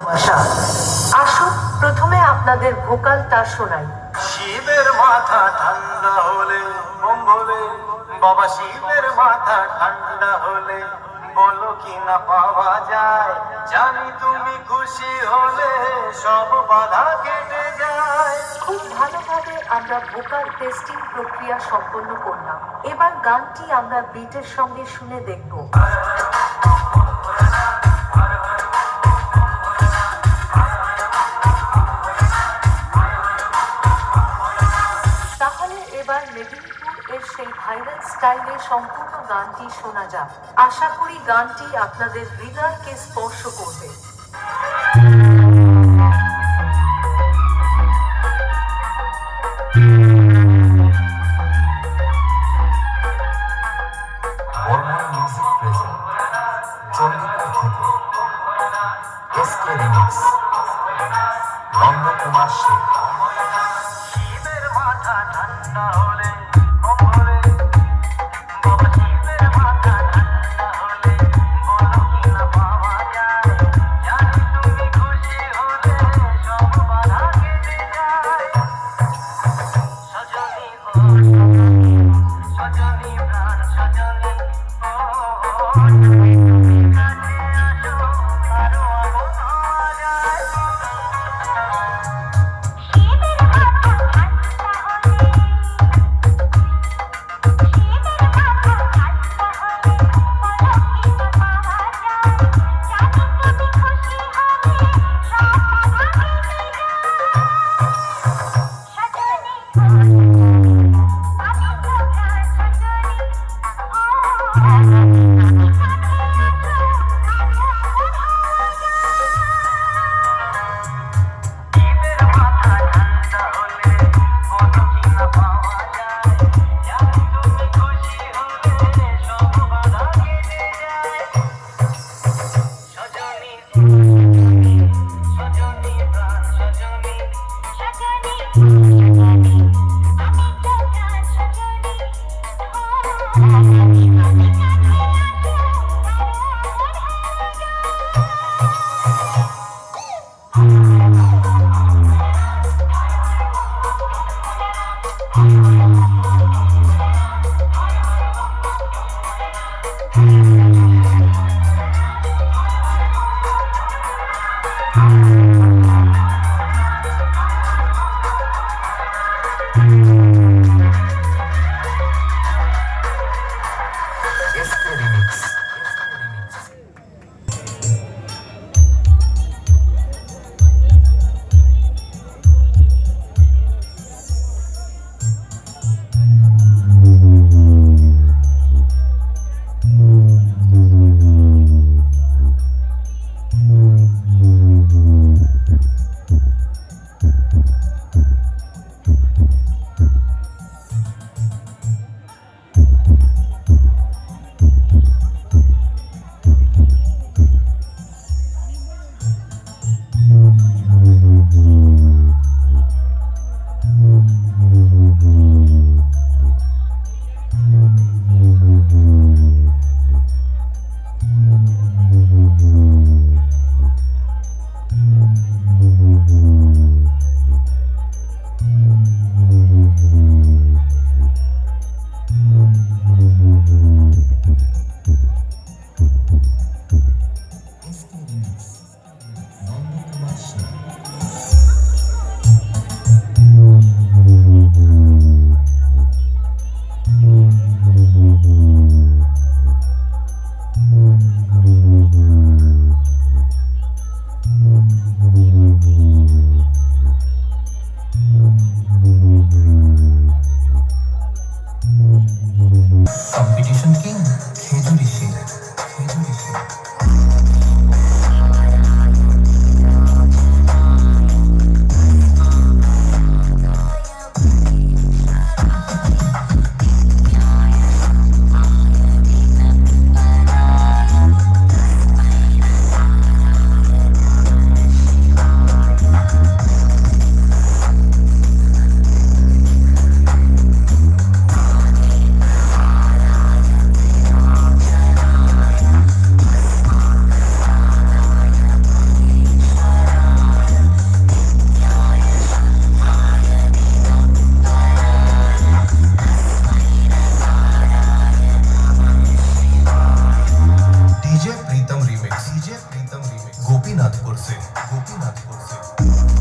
আশা আসুন প্রথমে আপনাদের ভোকালটা শোনাই। শিবের মাথা ঠান্ডা হলে বলে বাবা শিবের মাথা ঠান্ডা হলে বলো কি না পাওয়া যায়, জানি তুমি খুশি হলে সব বাধা কেটে যায়। খুব ভালোভাবে আমরা ভোকাল টেস্টিং প্রক্রিয়া সম্পন্ন করলাম। এবার গানটি আমরা বিটের সঙ্গে শুনে দেখব। তাহলে এবার মেদিনীপুর এর সেই ভাইরাল স্টাইলে সম্পূর্ণ গানটি শোনা যাক। আশা করি গানটি আপনাদের হৃদয়কে স্পর্শ করবে। মিউজিক প্রেজেন্ট চণ্ডীপুর থেকে এসকে রিমিক্স নন্দকুমার শেখ। শিবের মাথা ঠান্ডা হলে বলে বাবা শিবের মাথা ঠান্ডা হলে বলো কি না পাওয়া যায়, জানি তুমি খুশি হলে সব বাধা কেটে যায়। সজনী ও সজনী প্রাণ সজনী ও তুমি কাছে আসো আরো আপন যায়। SK remix. গোপীনাথ করছে